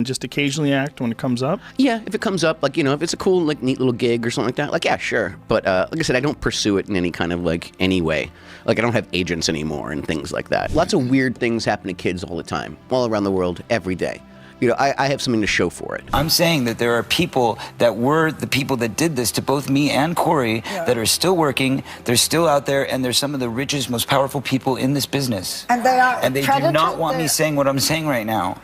Just occasionally act when it comes up? Yeah, if it comes up, like, if it's a cool, like, neat little gig or something like that, like, yeah, sure. But like I said, I don't pursue it in any kind of, like, any way. Like, I don't have agents anymore and things like that. Lots of weird things happen to kids all the time, all around the world, every day. I have something to show for it. I'm saying that there are people that were the people that did this to both me and Corey that are still working, they're still out there, and they're some of the richest, most powerful people in this business. And they are. And they do not want me saying what I'm saying right now.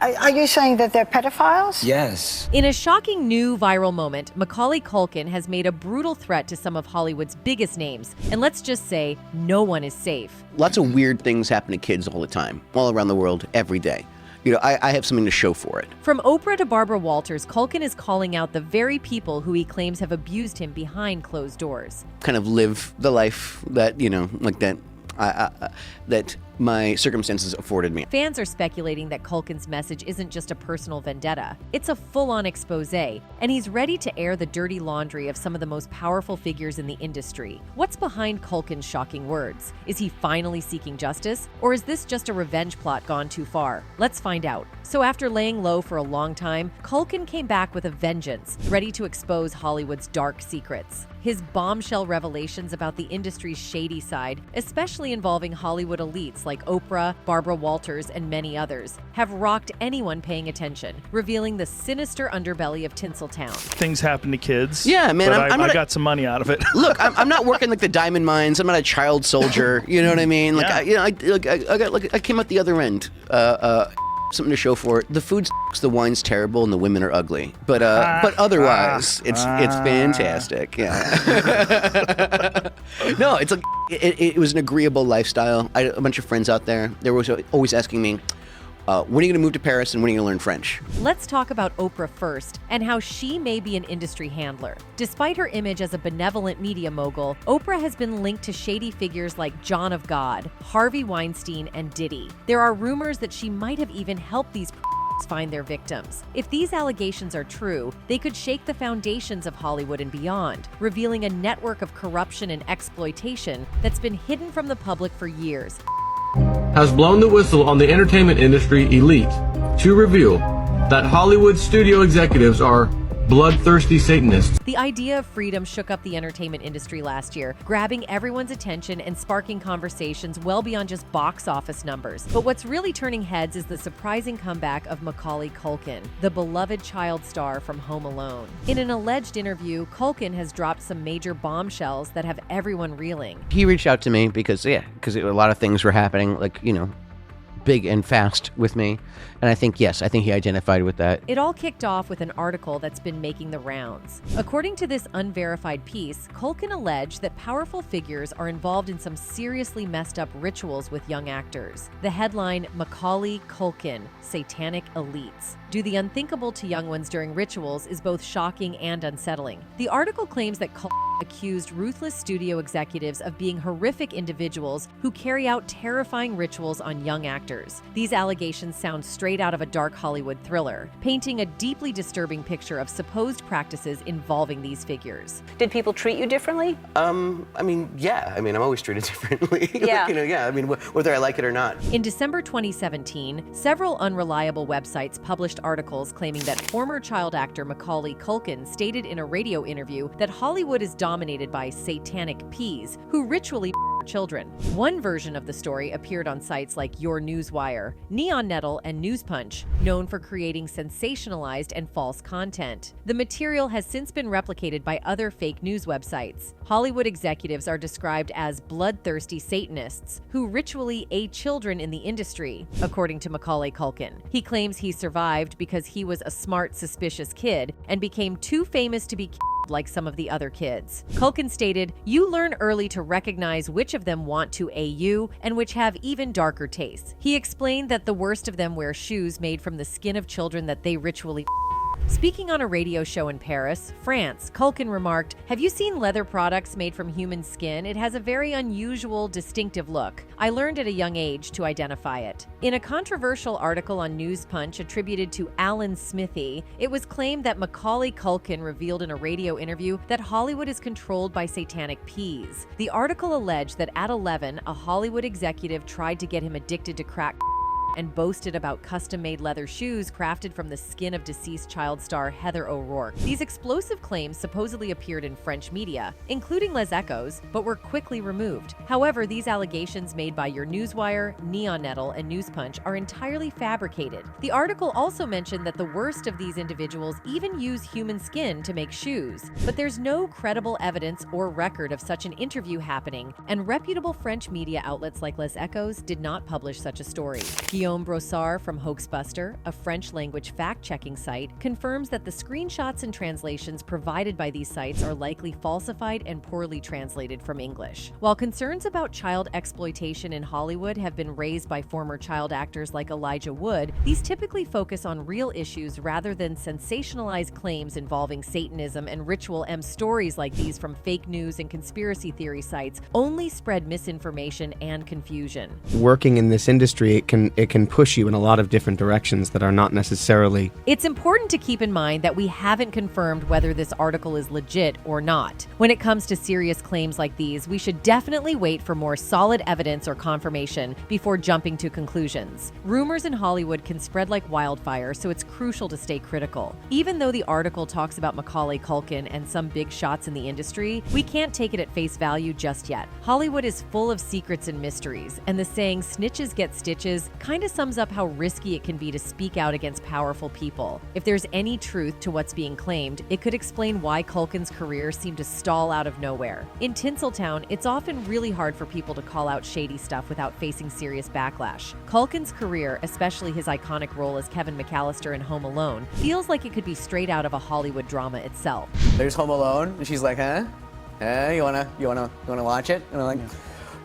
Are you saying that they're pedophiles? Yes. In a shocking new viral moment, Macaulay Culkin has made a brutal threat to some of Hollywood's biggest names. And let's just say, no one is safe. Lots of weird things happen to kids all the time, all around the world, every day. I have something to show for it. From Oprah to Barbara Walters, Culkin is calling out the very people who he claims have abused him behind closed doors. Kind of live the life that, like that. That my circumstances afforded me. Fans are speculating that Culkin's message isn't just a personal vendetta. It's a full-on exposé, and he's ready to air the dirty laundry of some of the most powerful figures in the industry. What's behind Culkin's shocking words? Is he finally seeking justice? Or is this just a revenge plot gone too far? Let's find out. So after laying low for a long time, Culkin came back with a vengeance, ready to expose Hollywood's dark secrets. His bombshell revelations about the industry's shady side, especially involving Hollywood elites like Oprah, Barbara Walters, and many others, have rocked anyone paying attention, revealing the sinister underbelly of Tinseltown. Things happen to kids. Yeah, man, but I got some money out of it. Look, I'm not working like the diamond mines. I'm not a child soldier. You know what I mean? Like, Yeah. I came out the other end. Something to show for it. The food sucks, the wine's terrible, and the women are ugly. But otherwise, it's fantastic. Yeah. No, it's like it was an agreeable lifestyle. I had a bunch of friends out there. They were always asking me, when are you going to move to Paris and when are you going to learn French? Let's talk about Oprah first and how she may be an industry handler. Despite her image as a benevolent media mogul, Oprah has been linked to shady figures like John of God, Harvey Weinstein, and Diddy. There are rumors that she might have even helped these find their victims. If these allegations are true, they could shake the foundations of Hollywood and beyond, revealing a network of corruption and exploitation that's been hidden from the public for years. Has blown the whistle on the entertainment industry elite to reveal that Hollywood studio executives are bloodthirsty Satanists. The idea of freedom shook up the entertainment industry last year, grabbing everyone's attention and sparking conversations well beyond just box office numbers. But what's really turning heads is the surprising comeback of Macaulay Culkin, the beloved child star from Home Alone. In an alleged interview, Culkin has dropped some major bombshells that have everyone reeling. He reached out to me because a lot of things were happening, like, big and fast with me. And I think he identified with that. It all kicked off with an article that's been making the rounds. According to this unverified piece, Culkin alleged that powerful figures are involved in some seriously messed up rituals with young actors. The headline, Macaulay Culkin, Satanic Elites. Do the unthinkable to young ones during rituals is both shocking and unsettling. The article claims that Culkin accused ruthless studio executives of being horrific individuals who carry out terrifying rituals on young actors. These allegations sound straight out of a dark Hollywood thriller, painting a deeply disturbing picture of supposed practices involving these figures. Did people treat you differently? I'm always treated differently. Yeah. Whether I like it or not. In December 2017, several unreliable websites published articles claiming that former child actor Macaulay Culkin stated in a radio interview that Hollywood is dominated by satanic peas who ritually children. One version of the story appeared on sites like Your Newswire, Neon Nettle, and News Punch, known for creating sensationalized and false content. The material has since been replicated by other fake news websites. Hollywood executives are described as bloodthirsty Satanists who ritually aid children in the industry, according to Macaulay Culkin. He claims he survived because he was a smart, suspicious kid and became too famous to be like some of the other kids. Culkin stated, "You learn early to recognize which of them want to A you and which have even darker tastes." He explained that the worst of them wear shoes made from the skin of children that they ritually. Speaking on a radio show in Paris, France, Culkin remarked, "Have you seen leather products made from human skin? It has a very unusual, distinctive look. I learned at a young age to identify it." In a controversial article on News Punch attributed to Alan Smithy, it was claimed that Macaulay Culkin revealed in a radio interview that Hollywood is controlled by satanic peas. The article alleged that at 11, a Hollywood executive tried to get him addicted to crack and boasted about custom-made leather shoes crafted from the skin of deceased child star Heather O'Rourke. These explosive claims supposedly appeared in French media, including Les Echos, but were quickly removed. However, these allegations made by Your Newswire, Neon Nettle, and Newspunch are entirely fabricated. The article also mentioned that the worst of these individuals even use human skin to make shoes. But there's no credible evidence or record of such an interview happening, and reputable French media outlets like Les Echos did not publish such a story. Guillaume Brossard from Hoaxbuster, a French-language fact-checking site, confirms that the screenshots and translations provided by these sites are likely falsified and poorly translated from English. While concerns about child exploitation in Hollywood have been raised by former child actors like Elijah Wood, these typically focus on real issues rather than sensationalized claims involving Satanism and ritual. Stories like these from fake news and conspiracy theory sites only spread misinformation and confusion. Working in this industry, it can push you in a lot of different directions that are not necessarily. It's important to keep in mind that we haven't confirmed whether this article is legit or not. When it comes to serious claims like these, we should definitely wait for more solid evidence or confirmation before jumping to conclusions. Rumors in Hollywood can spread like wildfire, so it's crucial to stay critical. Even though the article talks about Macaulay Culkin and some big shots in the industry, we can't take it at face value just yet. Hollywood is full of secrets and mysteries, and the saying snitches get stitches kind of sums up how risky it can be to speak out against powerful people. If there's any truth to what's being claimed, it could explain why Culkin's career seemed to stall out of nowhere. In Tinseltown, it's often really hard for people to call out shady stuff without facing serious backlash. Culkin's career, especially his iconic role as Kevin McAllister in Home Alone, feels like it could be straight out of a Hollywood drama itself. There's Home Alone, and she's like, huh? You wanna watch it? And I'm like,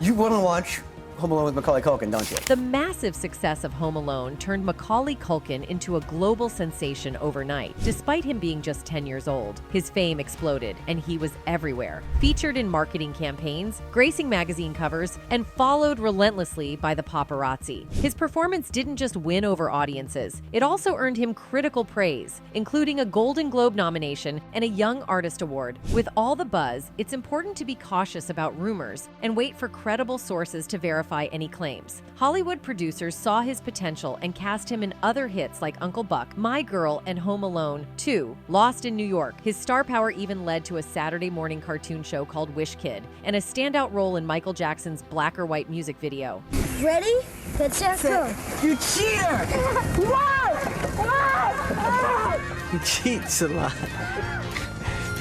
you wanna watch Home Alone with Macaulay Culkin, don't you? The massive success of Home Alone turned Macaulay Culkin into a global sensation overnight. Despite him being just 10 years old, his fame exploded, and he was everywhere. Featured in marketing campaigns, gracing magazine covers, and followed relentlessly by the paparazzi. His performance didn't just win over audiences, it also earned him critical praise, including a Golden Globe nomination and a Young Artist Award. With all the buzz, it's important to be cautious about rumors and wait for credible sources to verify any claims. Hollywood producers saw his potential and cast him in other hits like Uncle Buck, My Girl, and Home Alone 2, Lost in New York. His star power even led to a Saturday morning cartoon show called Wish Kid, and a standout role in Michael Jackson's Black or White music video. Ready? Get set, go. You cheater! He cheats a lot.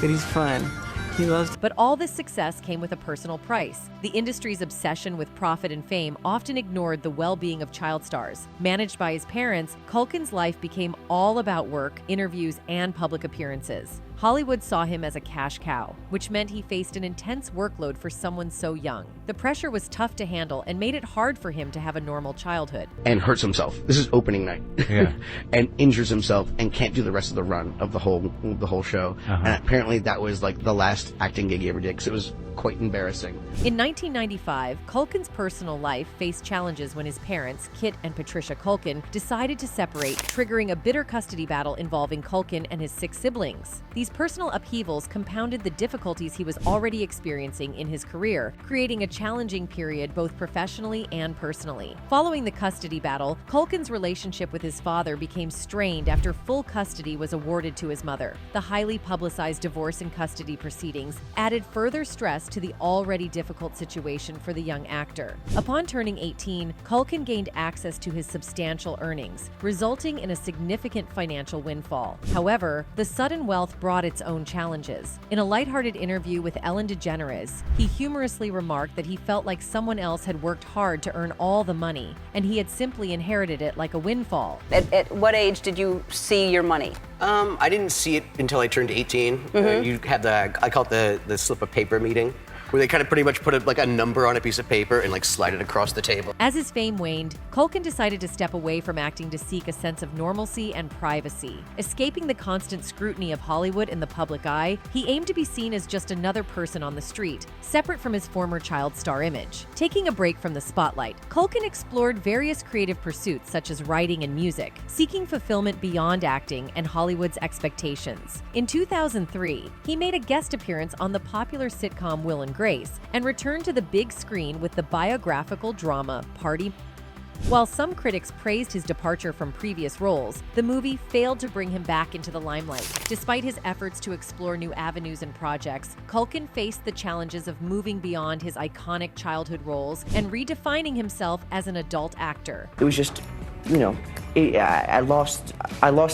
But he's fun. He loves. But all this success came with a personal price. The industry's obsession with profit and fame often ignored the well-being of child stars. Managed by his parents, Culkin's life became all about work, interviews, and public appearances. Hollywood saw him as a cash cow, which meant he faced an intense workload for someone so young. The pressure was tough to handle and made it hard for him to have a normal childhood. And hurts himself. This is opening night. Yeah. And injures himself and can't do the rest of the run of the whole show. And apparently that was like the last acting gig he ever did, because it was quite embarrassing. In 1995, Culkin's personal life faced challenges when his parents, Kit and Patricia Culkin, decided to separate, triggering a bitter custody battle involving Culkin and his 6 siblings. These personal upheavals compounded the difficulties he was already experiencing in his career, creating a challenging period both professionally and personally. Following the custody battle, Culkin's relationship with his father became strained after full custody was awarded to his mother. The highly publicized divorce and custody proceedings added further stress to the already difficult situation for the young actor. Upon turning 18, Culkin gained access to his substantial earnings, resulting in a significant financial windfall. However, the sudden wealth brought its own challenges. In a lighthearted interview with Ellen DeGeneres, he humorously remarked that he felt like someone else had worked hard to earn all the money, and he had simply inherited it like a windfall. At what age did you see your money? I didn't see it until I turned 18. You had I call it the slip of paper meeting, where they kind of pretty much put a number on a piece of paper and slide it across the table. As his fame waned, Culkin decided to step away from acting to seek a sense of normalcy and privacy. Escaping the constant scrutiny of Hollywood in the public eye, he aimed to be seen as just another person on the street, separate from his former child star image. Taking a break from the spotlight, Culkin explored various creative pursuits such as writing and music, seeking fulfillment beyond acting and Hollywood's expectations. In 2003, he made a guest appearance on the popular sitcom Will and Grace, and returned to the big screen with the biographical drama Party. While some critics praised his departure from previous roles, the movie failed to bring him back into the limelight. Despite his efforts to explore new avenues and projects, Culkin faced the challenges of moving beyond his iconic childhood roles and redefining himself as an adult actor. It was just, you know, I lost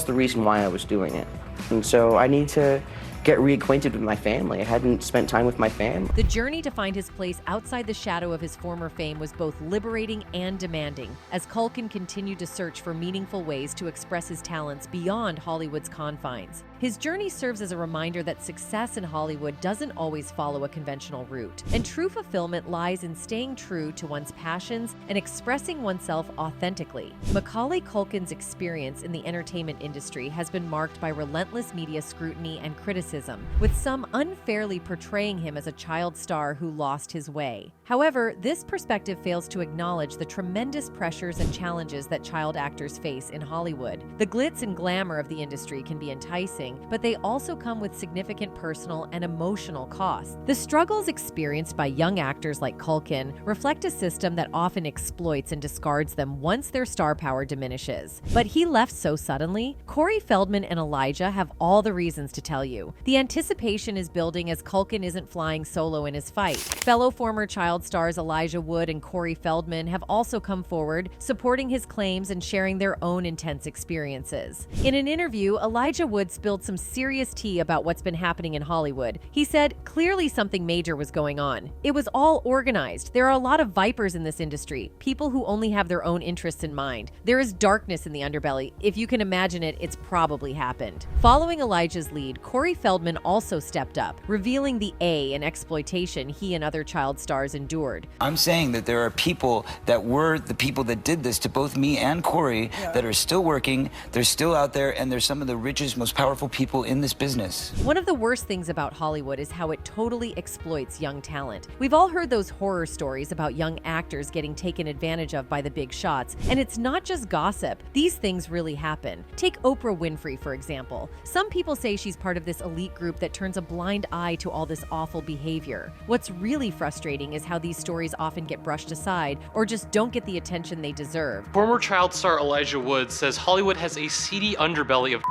the reason why I was doing it. And so I need to get reacquainted with my family. I hadn't spent time with my family. The journey to find his place outside the shadow of his former fame was both liberating and demanding, as Culkin continued to search for meaningful ways to express his talents beyond Hollywood's confines. His journey serves as a reminder that success in Hollywood doesn't always follow a conventional route, and true fulfillment lies in staying true to one's passions and expressing oneself authentically. Macaulay Culkin's experience in the entertainment industry has been marked by relentless media scrutiny and criticism, with some unfairly portraying him as a child star who lost his way. However, this perspective fails to acknowledge the tremendous pressures and challenges that child actors face in Hollywood. The glitz and glamour of the industry can be enticing, but they also come with significant personal and emotional costs. The struggles experienced by young actors like Culkin reflect a system that often exploits and discards them once their star power diminishes. But he left so suddenly. Corey Feldman and Elijah have all the reasons to tell you. The anticipation is building as Culkin isn't flying solo in his fight. Fellow former child stars Elijah Wood and Corey Feldman have also come forward, supporting his claims and sharing their own intense experiences. In an interview, Elijah Wood spilled some serious tea about what's been happening in Hollywood. He said, "Clearly something major was going on. It was all organized. There are a lot of vipers in this industry, people who only have their own interests in mind. There is darkness in the underbelly. If you can imagine it, it's probably happened." Following Elijah's lead, Corey Feldman also stepped up, revealing the and exploitation he and other child stars endured. I'm saying that there are people that were the people that did this to both me and Corey that are still working, they're still out there, and they're some of the richest, most powerful people in this business. One of the worst things about Hollywood is how it totally exploits young talent. We've all heard those horror stories about young actors getting taken advantage of by the big shots, and it's not just gossip. These things really happen. Take Oprah Winfrey, for example. Some people say she's part of this elite group that turns a blind eye to all this awful behavior. What's really frustrating is how these stories often get brushed aside or just don't get the attention they deserve. Former child star Elijah Wood says Hollywood has a seedy underbelly of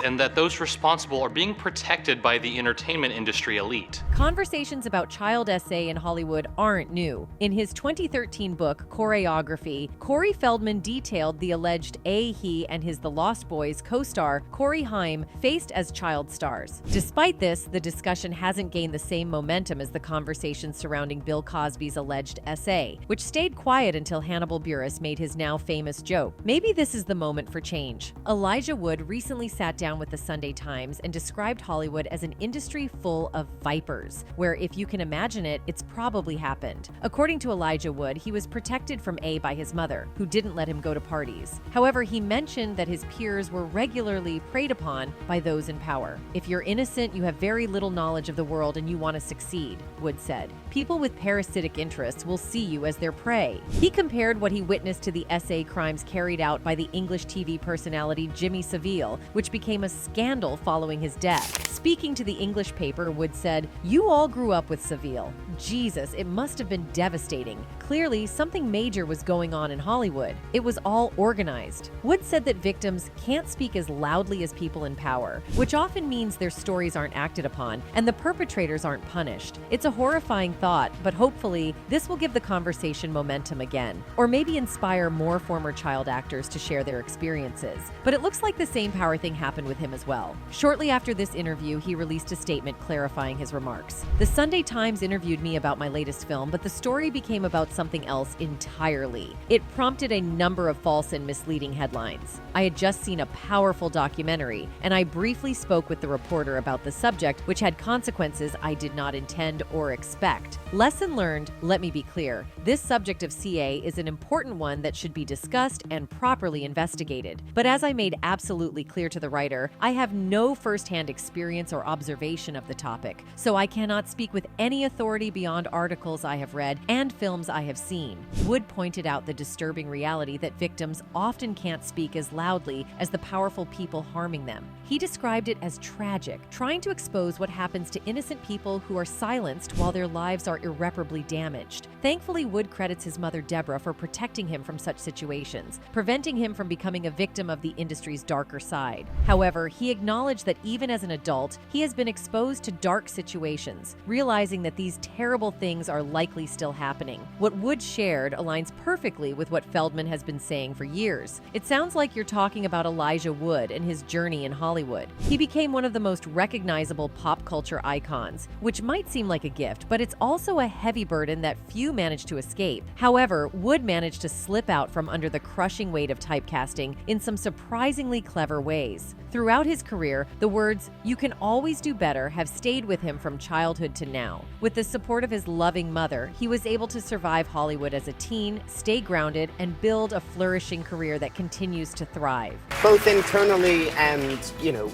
and that those responsible are being protected by the entertainment industry elite. Conversations about child SA in Hollywood aren't new. In his 2013 book, Choreography, Corey Feldman detailed the alleged he and his The Lost Boys co-star, Corey Haim, faced as child stars. Despite this, the discussion hasn't gained the same momentum as the conversation surrounding Bill Cosby's alleged SA, which stayed quiet until Hannibal Buress made his now famous joke. Maybe this is the moment for change. Elijah Wood recently sat down with the Sunday Times and described Hollywood as an industry full of vipers, where if you can imagine it, it's probably happened. According to Elijah Wood, he was protected from by his mother, who didn't let him go to parties. However, he mentioned that his peers were regularly preyed upon by those in power. "If you're innocent, you have very little knowledge of the world and you want to succeed," Wood said. "People with parasitic interests will see you as their prey." He compared what he witnessed to the SA crimes carried out by the English TV personality Jimmy Savile, which became a scandal following his death. Speaking to the English paper, Wood said, "You all grew up with Savile. Jesus, it must have been devastating. Clearly, something major was going on in Hollywood. It was all organized." Wood said that victims can't speak as loudly as people in power, which often means their stories aren't acted upon and the perpetrators aren't punished. It's a horrifying thought, but hopefully, this will give the conversation momentum again, or maybe inspire more former child actors to share their experiences. But it looks like the same power thing happened with him as well. Shortly after this interview, he released a statement clarifying his remarks. "The Sunday Times interviewed me about my latest film, but the story became about something else entirely. It prompted a number of false and misleading headlines. I had just seen a powerful documentary, and I briefly spoke with the reporter about the subject, which had consequences I did not intend or expect. Lesson learned, let me be clear. This subject of CA is an important one that should be discussed and properly investigated. But as I made absolutely clear to the writer, I have no firsthand experience or observation of the topic, so I cannot speak with any authority beyond articles I have read and films I I have seen. Wood pointed out the disturbing reality that victims often can't speak as loudly as the powerful people harming them. He described it as tragic, trying to expose what happens to innocent people who are silenced while their lives are irreparably damaged. Thankfully, Wood credits his mother Deborah for protecting him from such situations, preventing him from becoming a victim of the industry's darker side. However, he acknowledged that even as an adult, he has been exposed to dark situations, realizing that these terrible things are likely still happening. What Wood shared aligns perfectly with what Feldman has been saying for years. It sounds like you're talking about Elijah Wood and his journey in Hollywood. He became one of the most recognizable pop culture icons, which might seem like a gift, but it's also a heavy burden that few manage to escape. However, Wood managed to slip out from under the crushing weight of typecasting in some surprisingly clever ways. Throughout his career, the words, "You can always do better," have stayed with him from childhood to now. With the support of his loving mother, he was able to survive Hollywood as a teen, stay grounded, and build a flourishing career that continues to thrive. Both internally and,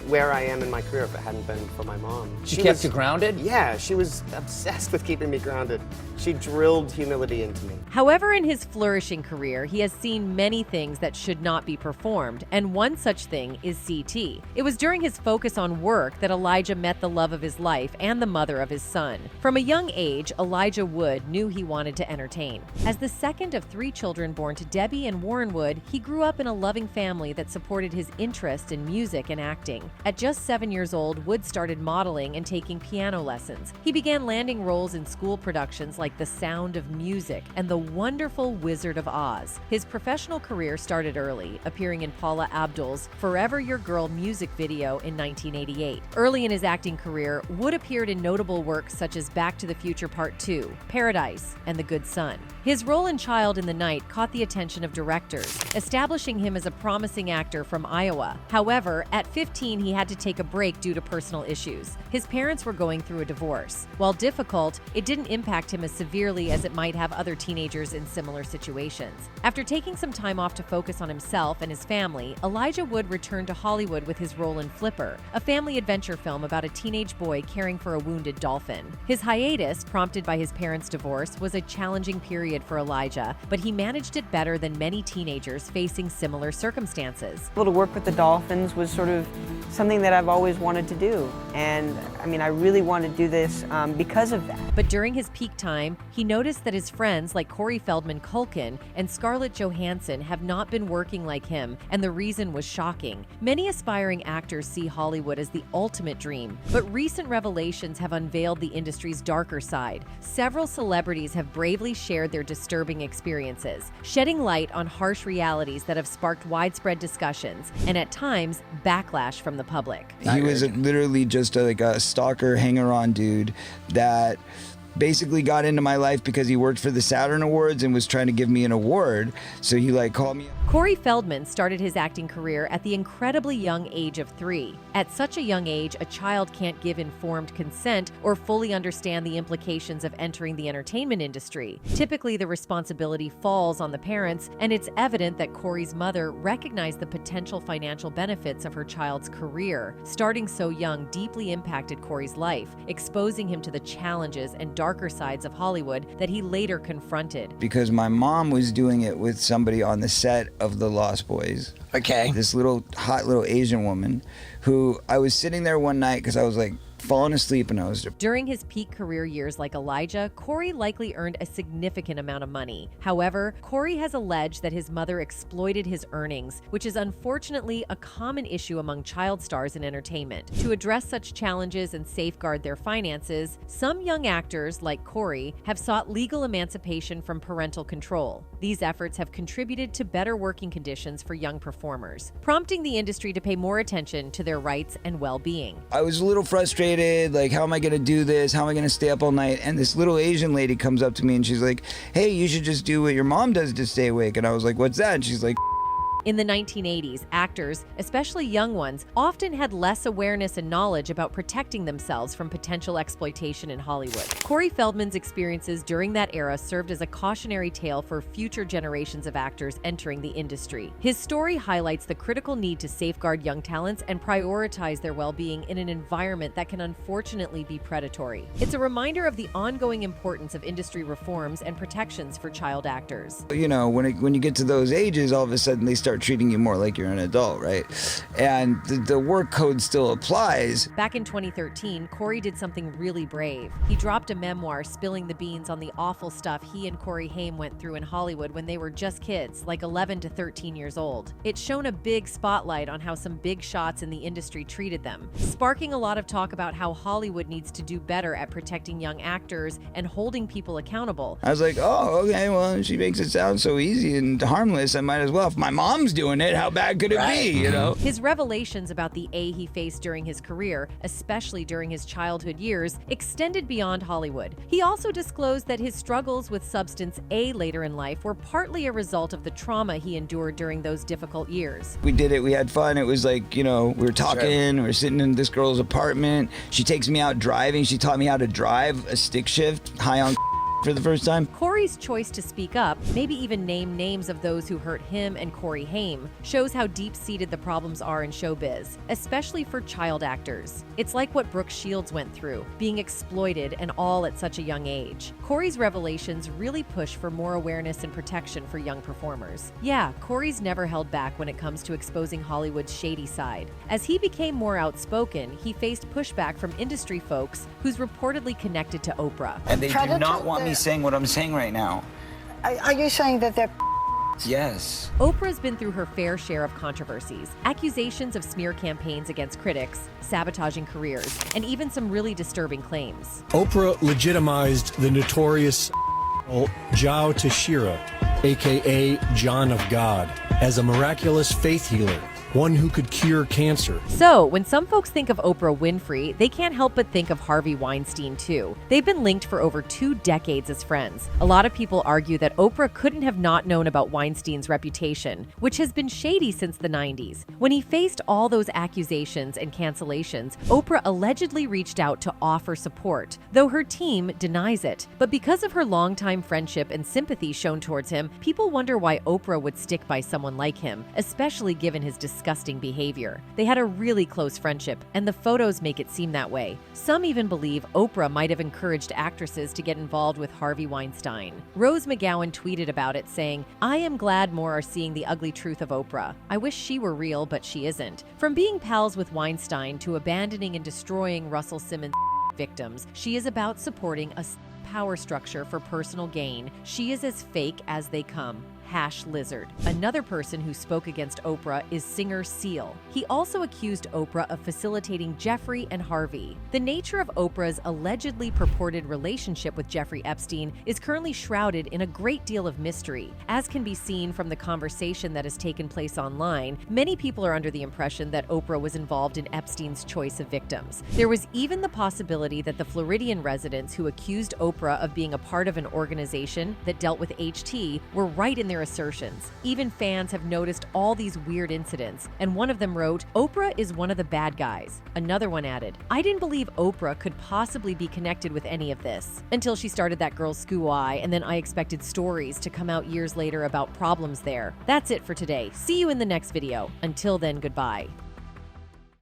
where I am in my career if it hadn't been for my mom. She kept you grounded? Yeah, she was obsessed with keeping me grounded. She drilled humility into me. However, in his flourishing career, he has seen many things that should not be performed, and one such thing is CT. It was during his focus on work that Elijah met the love of his life and the mother of his son. From a young age, Elijah Wood knew he wanted to entertain. As the second of 3 children born to Debbie and Warren Wood, he grew up in a loving family that supported his interest in music and acting. At just 7 years old, Wood started modeling and taking piano lessons. He began landing roles in school productions like The Sound of Music and The Wonderful Wizard of Oz. His professional career started early, appearing in Paula Abdul's Forever Your Girl music video in 1988. Early in his acting career, Wood appeared in notable works such as Back to the Future Part 2, Paradise, and The Good Son. His role in Child in the Night caught the attention of directors, establishing him as a promising actor from Iowa. However, at 15, he had to take a break due to personal issues. His parents were going through a divorce. While difficult, it didn't impact him as severely as it might have other teenagers in similar situations. After taking some time off to focus on himself and his family, Elijah Wood returned to Hollywood with his role in Flipper, a family adventure film about a teenage boy caring for a wounded dolphin. His hiatus, prompted by his parents' divorce, was a challenging period for Elijah, but he managed it better than many teenagers facing similar circumstances. Able to work with the dolphins was sort of something that I've always wanted to do, and I really wanted to do this because of that. But during his peak time, he noticed that his friends like Corey Feldman Culkin and Scarlett Johansson have not been working like him, and the reason was shocking. Many aspiring actors see Hollywood as the ultimate dream, but recent revelations have unveiled the industry's darker side. Several celebrities have bravely shared their disturbing experiences, shedding light on harsh realities that have sparked widespread discussions and at times backlash from the public. He was literally just a stalker, hanger-on dude that basically got into my life because he worked for the Saturn Awards and was trying to give me an award. So he called me. Corey Feldman started his acting career at the incredibly young age of 3. At such a young age, a child can't give informed consent or fully understand the implications of entering the entertainment industry. Typically, the responsibility falls on the parents, and it's evident that Corey's mother recognized the potential financial benefits of her child's career. Starting so young deeply impacted Corey's life, exposing him to the challenges and darker sides of Hollywood that he later confronted. Because my mom was doing it with somebody on the set of The Lost Boys. Okay. This hot little Asian woman who I was sitting there one night because I was falling asleep and I was... During his peak career years like Elijah, Corey likely earned a significant amount of money. However, Corey has alleged that his mother exploited his earnings, which is unfortunately a common issue among child stars in entertainment. To address such challenges and safeguard their finances, some young actors, like Corey, have sought legal emancipation from parental control. These efforts have contributed to better working conditions for young performers, prompting the industry to pay more attention to their rights and well-being. I was a little frustrated, how am I gonna do this? How am I gonna stay up all night? And this little Asian lady comes up to me and she's like, hey, you should just do what your mom does to stay awake. And I was like, what's that? And she's like, In the 1980s, actors, especially young ones, often had less awareness and knowledge about protecting themselves from potential exploitation in Hollywood. Corey Feldman's experiences during that era served as a cautionary tale for future generations of actors entering the industry. His story highlights the critical need to safeguard young talents and prioritize their well-being in an environment that can unfortunately be predatory. It's a reminder of the ongoing importance of industry reforms and protections for child actors. You know, when you get to those ages, all of a sudden they start treating you more like you're an adult, right? And the work code still applies. Back in 2013, Corey did something really brave. He dropped a memoir spilling the beans on the awful stuff he and Corey Haim went through in Hollywood when they were just kids, like 11 to 13 years old. It shone a big spotlight on how some big shots in the industry treated them, sparking a lot of talk about how Hollywood needs to do better at protecting young actors and holding people accountable. I was like, oh, okay, well, she makes it sound so easy and harmless, I might as well. If my mom's doing it, how bad could it be, you know? His revelations about the he faced during his career, especially during his childhood years, extended beyond Hollywood. He also disclosed that his struggles with substance A later in life were partly a result of the trauma he endured during those difficult years. We did it, we had fun, it was like, you know, we were talking, we were sitting in this girl's apartment, she takes me out driving, she taught me how to drive a stick shift, high on for the first time. Corey's choice to speak up, maybe even name names of those who hurt him and Corey Haim, shows how deep-seated the problems are in showbiz, especially for child actors. It's like what Brooke Shields went through, being exploited and all at such a young age. Corey's revelations really push for more awareness and protection for young performers. Yeah, Corey's never held back when it comes to exposing Hollywood's shady side. As he became more outspoken, he faced pushback from industry folks who's reportedly connected to Oprah. And they do not want me saying what I'm saying right now. Are you saying that they're Yes. Oprah's been through her fair share of controversies, accusations of smear campaigns against critics, sabotaging careers, and even some really disturbing claims. Oprah legitimized the notorious Jao Tashira, aka John of God, as a miraculous faith healer, one who could cure cancer. So, when some folks think of Oprah Winfrey, they can't help but think of Harvey Weinstein too. They've been linked for over 2 decades as friends. A lot of people argue that Oprah couldn't have not known about Weinstein's reputation, which has been shady since the 90s. When he faced all those accusations and cancellations, Oprah allegedly reached out to offer support, though her team denies it. But because of her longtime friendship and sympathy shown towards him, people wonder why Oprah would stick by someone like him, especially given his disgusting behavior. They had a really close friendship, and the photos make it seem that way. Some even believe Oprah might have encouraged actresses to get involved with Harvey Weinstein. Rose McGowan tweeted about it, saying, "I am glad more are seeing the ugly truth of Oprah. I wish she were real, but she isn't." From being pals with Weinstein to abandoning and destroying Russell Simmons' victims, she is about supporting a power structure for personal gain. She is as fake as they come. #Lizard. Another person who spoke against Oprah is singer Seal. He also accused Oprah of facilitating Jeffrey and Harvey. The nature of Oprah's allegedly purported relationship with Jeffrey Epstein is currently shrouded in a great deal of mystery. As can be seen from the conversation that has taken place online, many people are under the impression that Oprah was involved in Epstein's choice of victims. There was even the possibility that the Floridian residents who accused Oprah of being a part of an organization that dealt with HT were right in their assertions. Even fans have noticed all these weird incidents, and one of them wrote, "Oprah is one of the bad guys." Another one added, "I didn't believe Oprah could possibly be connected with any of this until she started that girl's school, and then I expected stories to come out years later about problems there." That's it for today. See you in the next video. Until then, goodbye.